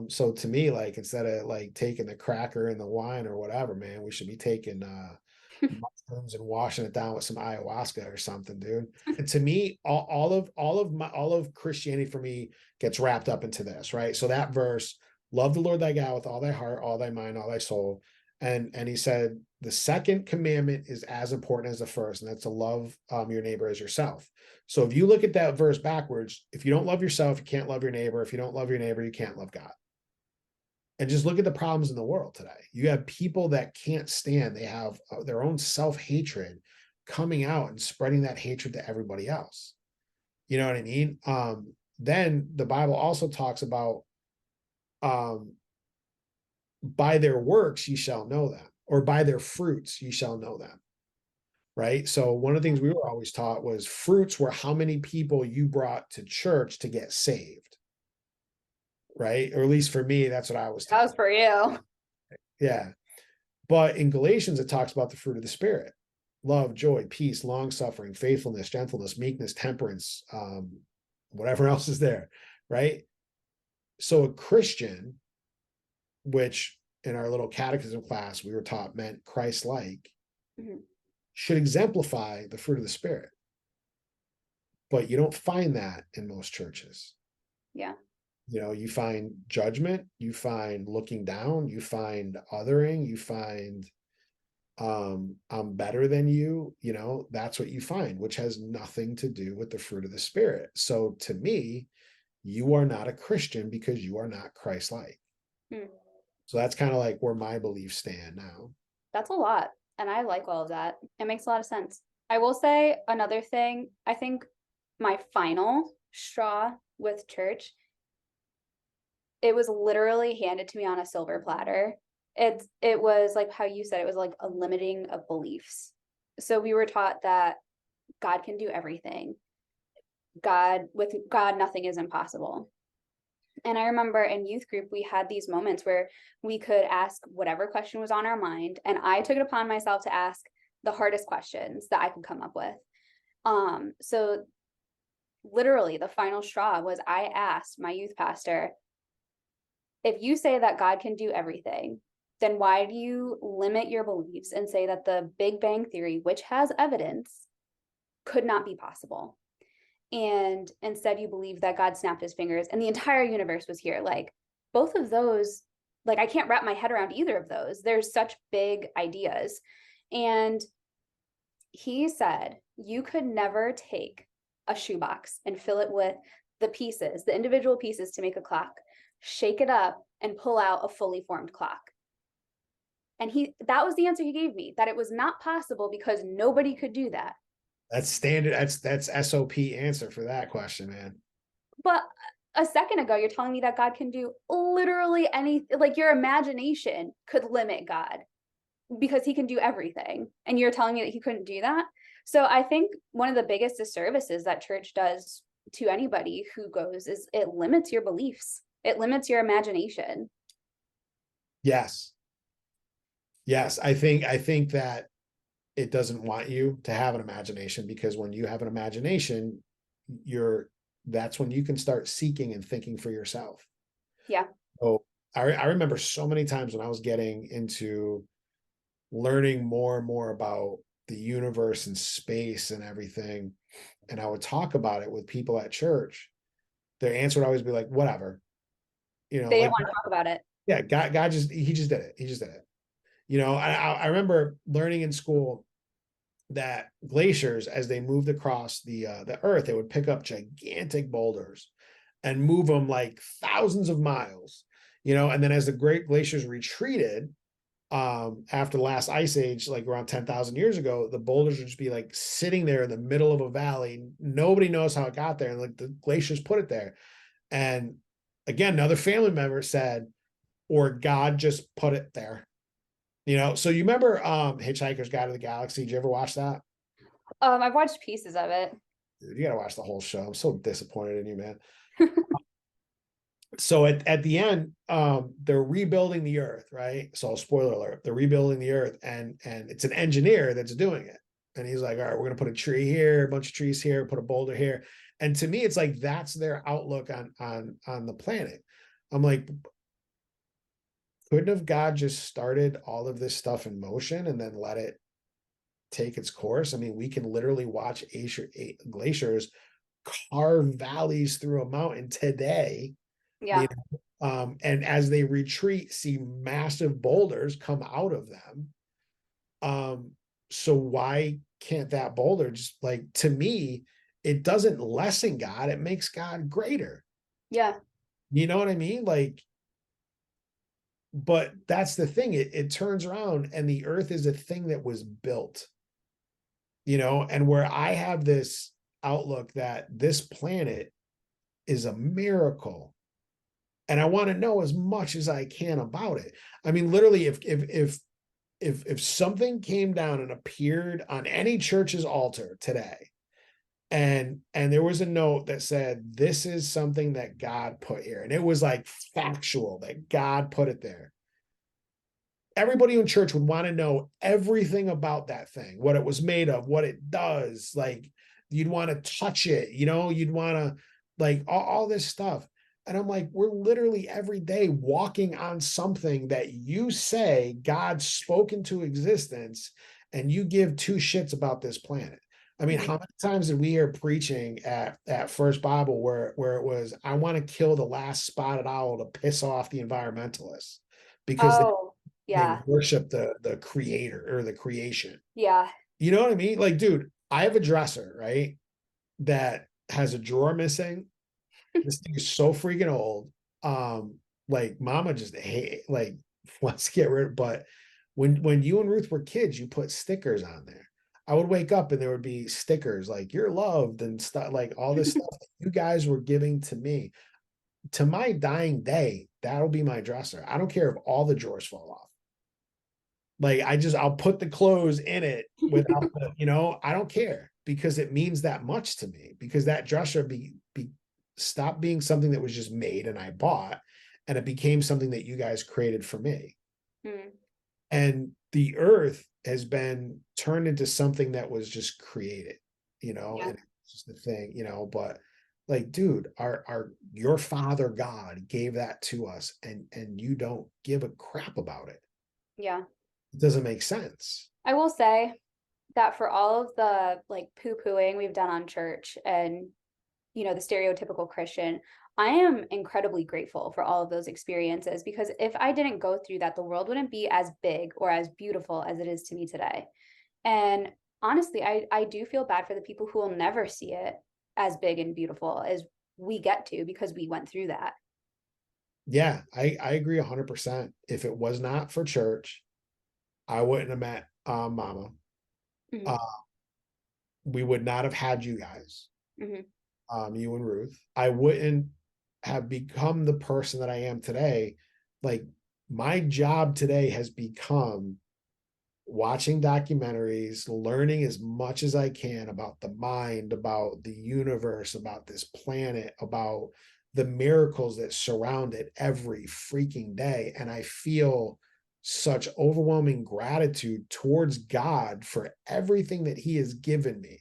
A: So to me, like instead of like taking the cracker and the wine or whatever, man, we should be taking mushrooms and washing it down with some ayahuasca or something, dude. And to me, all of Christianity for me gets wrapped up into this, right? So that verse, love the Lord thy God with all thy heart, all thy mind, all thy soul. And he said the second commandment is as important as the first, and that's to love your neighbor as yourself. So if you look at that verse backwards, if you don't love yourself, you can't love your neighbor. If you don't love your neighbor, you can't love God. And just look at the problems in the world today. You have people that can't stand, they have their own self-hatred coming out and spreading that hatred to everybody else. You know what I mean? Then the Bible also talks about um, by their works ye shall know them, or by their fruits ye shall know them. right? So one of the things we were always taught was fruits were how many people you brought to church to get saved, right? Or at least for me, that's what I was
B: That was
A: taught.
B: for you.
A: Yeah. But in Galatians, it talks about the fruit of the Spirit: love, joy, peace, long suffering, faithfulness, gentleness, meekness, temperance, whatever else is there, right? So a Christian, which in our little catechism class we were taught meant Christ-like,
B: Mhm.
A: should exemplify the fruit of the Spirit. But you don't find that in most churches.
B: Yeah.
A: You find judgment, you find looking down, you find othering, you find I'm better than you, that's what you find, which has nothing to do with the fruit of the Spirit. So to me, you are not a Christian because you are not Christ-like.
B: Hmm.
A: So that's kind of like where my beliefs stand now.
B: That's a lot. And I like all of that. It makes a lot of sense. I will say another thing. I think my final straw with church, it was literally handed to me on a silver platter. It was like how you said, it was like a limiting of beliefs. So we were taught that God can do everything. With God, nothing is impossible. And I remember in youth group, we had these moments where we could ask whatever question was on our mind. And I took it upon myself to ask the hardest questions that I could come up with. So literally the final straw was I asked my youth pastor, if you say that God can do everything, then why do you limit your beliefs and say that the Big Bang Theory, which has evidence, could not be possible? And instead you believe that God snapped his fingers and the entire universe was here. Like both of those, like I can't wrap my head around either of those. There's such big ideas. And he said you could never take a shoebox and fill it with the pieces, the individual pieces to make a clock, shake it up and pull out a fully formed clock. And that was the answer he gave me, that it was not possible because nobody could do that.
A: That's standard. That's SOP answer for that question, man.
B: But a second ago, you're telling me that God can do literally anything, like your imagination could limit God because he can do everything. And you're telling me that he couldn't do that. So I think one of the biggest disservices that church does to anybody who goes is it limits your beliefs. It limits your imagination.
A: Yes. Yes. I think that it doesn't want you to have an imagination, because when you have an imagination, that's when you can start seeking and thinking for yourself.
B: Yeah.
A: So I remember so many times when I was getting into learning more and more about the universe and space and everything, and I would talk about it with people at church, their answer would always be like, whatever,
B: They didn't
A: like,
B: want to talk about it.
A: yeah, God he just did it. He just did it. I remember learning in school that glaciers, as they moved across the earth, they would pick up gigantic boulders and move them like thousands of miles, and then as the great glaciers retreated, after the last ice age, like around 10,000 years ago, the boulders would just be like sitting there in the middle of a valley. Nobody knows how it got there. And like the glaciers put it there. And again, another family member said, or God just put it there. So you remember Hitchhiker's Guide to the Galaxy? Did you ever watch that?
B: I've watched pieces of it.
A: Dude, you gotta watch the whole show. I'm so disappointed in you, man. So at the end, they're rebuilding the earth, right? So spoiler alert, they're rebuilding the earth, and it's an engineer that's doing it. And he's like, all right, we're gonna put a tree here, a bunch of trees here, put a boulder here. And to me, it's like that's their outlook on the planet. I'm like, couldn't have God just started all of this stuff in motion and then let it take its course? I mean, we can literally watch glaciers carve valleys through a mountain today.
B: Yeah.
A: And as they retreat, see massive boulders come out of them. So why can't that boulder just, like, to me, it doesn't lessen God, it makes God greater.
B: Yeah.
A: You know what I mean? Like, but that's the thing. It turns around and the earth is a thing that was built, and where I have this outlook that this planet is a miracle, and I want to know as much as I can about it. I mean, literally, if if something came down and appeared on any church's altar today, and there was a note that said, this is something that God put here, and it was like factual that God put it there, everybody in church would want to know everything about that thing, what it was made of, what it does. Like, you'd want to touch it, you'd want to, like, all this stuff. And I'm like, we're literally every day walking on something that you say God spoke into existence, and you give two shits about this planet. I mean, how
B: Mhm.
A: many times did we hear preaching at First Bible where it was, I want to kill the last spotted owl to piss off the environmentalists because
B: Oh,
A: they
B: yeah.
A: worship the creator or the creation.
B: Yeah.
A: You know what I mean? Like, dude, I have a dresser, right? That has a drawer missing. This thing is so freaking old. Like, mama just hate, like, wants to get rid, but when you and Ruth were kids, you put stickers on there. I would wake up and there would be stickers like you're loved and stuff, like all this stuff that you guys were giving to me. To my dying day, that'll be my dresser. I don't care if all the drawers fall off. Like, I'll put the clothes in it without I don't care, because it means that much to me, because that dresser stopped being something that was just made and I bought, and it became something that you guys created for me.
B: Mm,
A: And the earth has been turned into something that was just created,
B: yeah.
A: and it's just the thing, but like, dude, your father God gave that to us, and you don't give a crap about it.
B: Yeah.
A: It doesn't make sense.
B: I will say that for all of the like poo-pooing we've done on church and the stereotypical Christian, I am incredibly grateful for all of those experiences, because if I didn't go through that, the world wouldn't be as big or as beautiful as it is to me today. And honestly, I do feel bad for the people who will never see it as big and beautiful as we get to, because we went through that.
A: Yeah, I agree 100%. If it was not for church, I wouldn't have met Mama.
B: Mhm,
A: Uh, we would not have had you guys,
B: mhm,
A: you and Ruth. I wouldn't have become the person that I am today. Like, my job today has become watching documentaries, learning as much as I can about the mind, about the universe, about this planet, about the miracles that surround it every freaking day. And I feel such overwhelming gratitude towards God for everything that He has given me.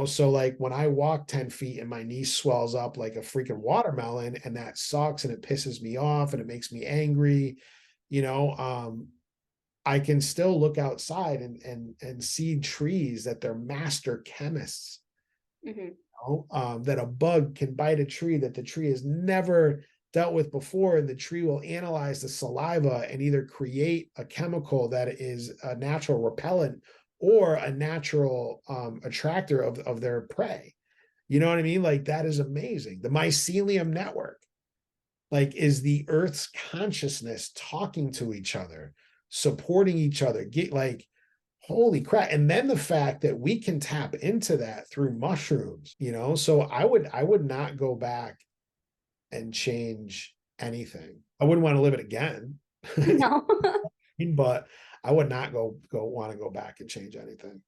A: So like, when I walk 10 feet and my knee swells up like a freaking watermelon, and that sucks and it pisses me off and it makes me angry, you know, I can still look outside and see trees that they're master chemists.
B: mhm,
A: That a bug can bite a tree that the tree has never dealt with before, and the tree will analyze the saliva and either create a chemical that is a natural repellent or a natural attractor of their prey. You know what I mean? Like, that is amazing. The mycelium network, like, is the earth's consciousness talking to each other, supporting each other, get like, holy crap. And then the fact that we can tap into that through mushrooms, so I would not go back and change anything. I wouldn't want to live it again.
B: no.
A: But I would not go want to go back and change anything.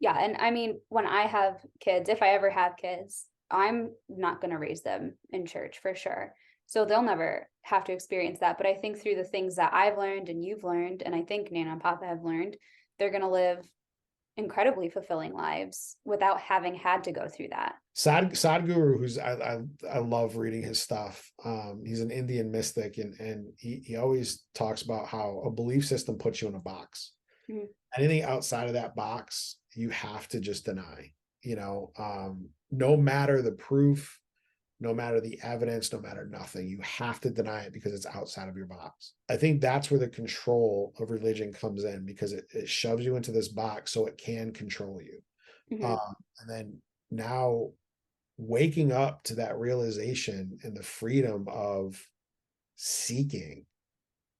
B: Yeah, and I mean, when I have kids, if I ever have kids, I'm not going to raise them in church for sure. So they'll never have to experience that. But I think through the things that I've learned and you've learned, and I think Nana and Papa have learned, they're going to live incredibly fulfilling lives without having had to go through that.
A: Sadhguru, who's I love reading his stuff. He's an Indian mystic, and he always talks about how a belief system puts you in a box.
B: Mhm.
A: Anything outside of that box, you have to just deny. No matter the proof, no matter the evidence, no matter nothing, you have to deny it because it's outside of your box. I think that's where the control of religion comes in, because it shoves you into this box so it can control you.
B: Mhm.
A: And then now, waking up to that realization and the freedom of seeking,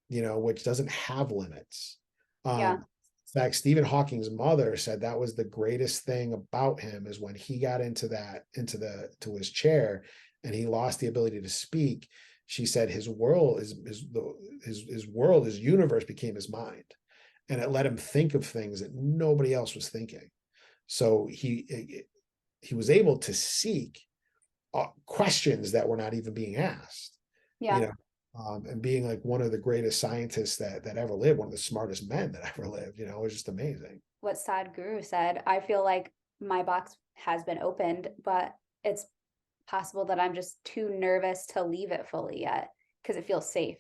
A: which doesn't have limits.
B: Yeah.
A: In fact, Stephen Hawking's mother said that was the greatest thing about him, is when he got to his chair and he lost the ability to speak. She said his world his world, his universe became his mind. and it let him think of things that nobody else was thinking. So he was able to seek questions that were not even being asked, you
B: Yeah.
A: know, and being like one of the greatest scientists that ever lived, one of the smartest men that ever lived, it was just amazing.
B: What Sadhguru said, I feel like my box has been opened, but it's possible that I'm just too nervous to leave it fully yet because it feels safe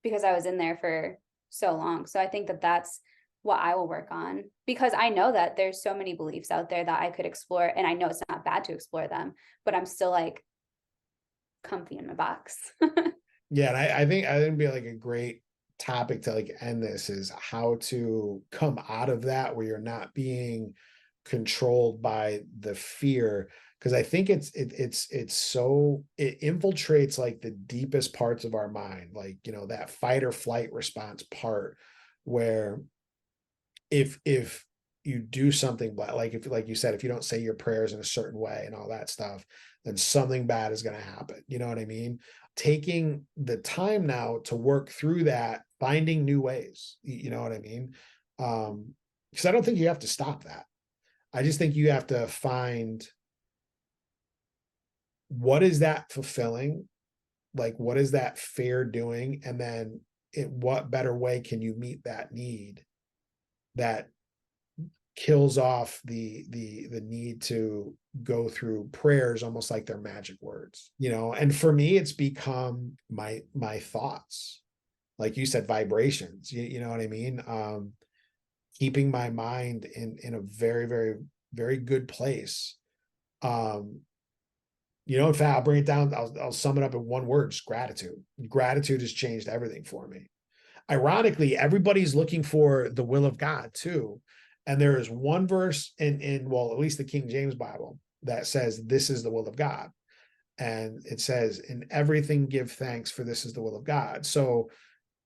B: because I was in there for so long. So I think that that's what I will work on, because I know that there's so many beliefs out there that I could explore, and I know it's not bad to explore them, but I'm still like comfy in my box.
A: Yeah, and I think be like a great topic to like end this is how to come out of that where you're not being controlled by the fear, because I think it's so it infiltrates like the deepest parts of our mind, like that fight or flight response part, where if you do something like if like you said, if you don't say your prayers in a certain way and all that stuff, then something bad is going to happen. You know what I mean? Taking the time now to work through that, finding new ways. You know what I mean? Because I don't think you have to stop that. I just think you have to find what is that fulfilling, like what is that fair doing, and then what better way can you meet that need that kills off the need to go through prayers almost like they're magic words. And for me it's become my thoughts, like you said, vibrations. You know what I mean? Keeping my mind in a very, very, very good place. In fact, I'll bring it down, I'll sum it up in one word: just gratitude. Gratitude has changed everything for me. Ironically, everybody's looking for the will of God too. And there is one verse in well, at least the King James Bible, that says this is the will of God. And it says, in everything give thanks, for this is the will of God. So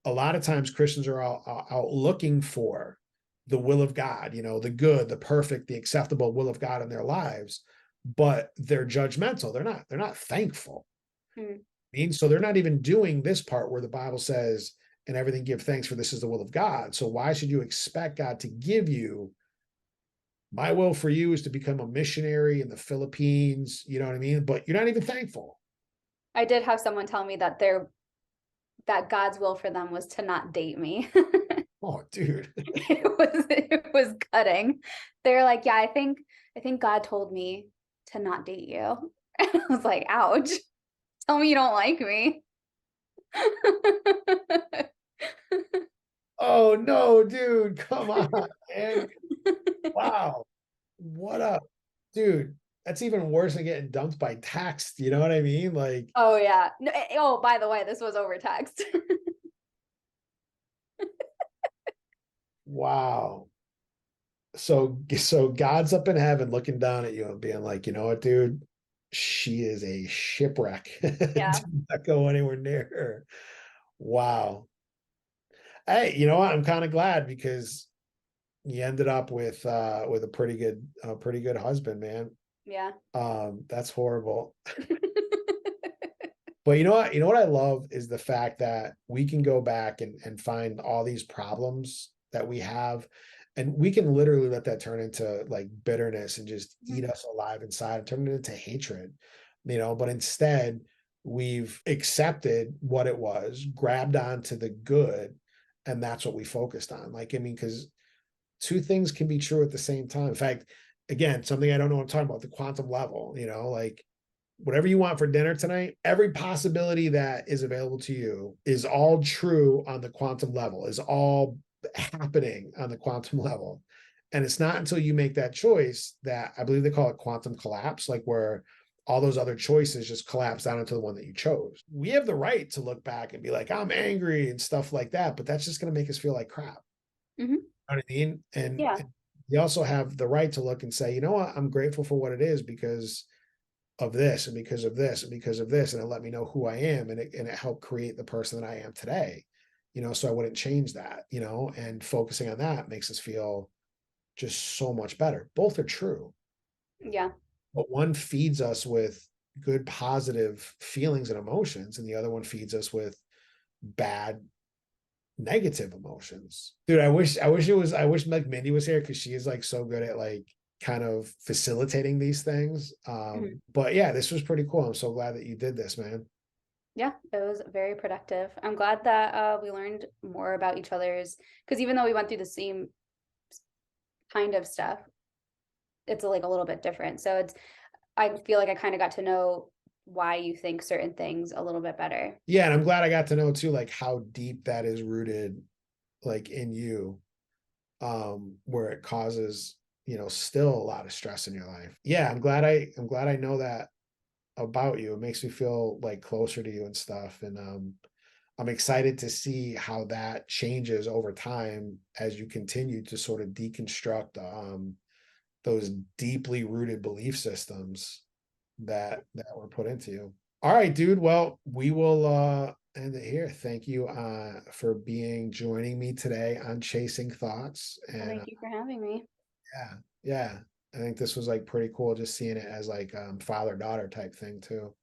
A: a lot of times Christians are out looking for the will of God, the good, the perfect, the acceptable will of God in their lives, but they're judgmental. They're not thankful.
B: Hmm.
A: So they're not even doing this part where the Bible says, and everything give thanks, for this is the will of God. So why should you expect God to give you, my will for you is to become a missionary in the Philippines, you know what I mean? But you're not even thankful.
B: I did have someone tell me that that God's will for them was to not date me.
A: Oh, dude.
B: It was cutting. They're like, yeah, I think God told me to not date you. I was like, ouch. Tell me you don't like me.
A: Oh no, dude. Come on, man. Wow. What up? Dude, that's even worse than getting dumped by text. You know what I mean? Like,
B: Oh yeah. No, oh, by the way, this was over text.
A: wow. So God's up in heaven looking down at you and being like, you know what, dude? She is a shipwreck.
B: Yeah.
A: Do not go anywhere near her. Wow. Hey, you know what? I'm kind of glad, because you ended up with a pretty good husband, man.
B: Yeah.
A: That's horrible. But you know what I love is the fact that we can go back and find all these problems that we have, and we can literally let that turn into like bitterness and just eat us alive inside and turn it into hatred. But instead we've accepted what it was, grabbed onto the good, and that's what we focused on. Like, I mean, because two things can be true at the same time. In fact, again, something I don't know what I'm talking about, the quantum level, like whatever you want for dinner tonight, every possibility that is available to you is all true on the quantum level, is all happening on the quantum level. And it's not until you make that choice that, I believe they call it quantum collapse, like where all those other choices just collapse down into the one that you chose. We have the right to look back and be like, I'm angry and stuff like that, but that's just going to make us feel like crap.
B: Hmm.
A: You know what I mean? And
B: Yeah.
A: you also have the right to look and say, you know what, I'm grateful for what it is because of this and because of this and because of this, and it let me know who I am, and it helped create the person that I am today. So I wouldn't change that. And focusing on that makes us feel just so much better. Both are true,
B: Yeah.
A: but one feeds us with good positive feelings and emotions, and the other one feeds us with bad negative emotions. Dude, I wish like Mindy was here because she is like so good at like kind of facilitating these things.
B: Mhm.
A: But yeah, this was pretty cool. I'm so glad that you did this, man.
B: Yeah, it was very productive. I'm glad that we learned more about each other's, because even though we went through the same kind of stuff, it's like a little bit different. So it's I feel like I kind of got to know why you think certain things a little bit better.
A: Yeah, and I'm glad I got to know too, like how deep that is rooted like in you, where it causes, still a lot of stress in your life. Yeah, I'm glad I know that about you. It makes me feel like closer to you and stuff. And I'm excited to see how that changes over time as you continue to sort of deconstruct those deeply rooted belief systems that were put into you. All right, dude. Well, we will end it here. Thank you for joining me today on Chasing Thoughts.
B: Well,
A: And
B: thank you for having me.
A: yeah, yeah. I think this was like pretty cool just seeing it as like father-daughter type thing too.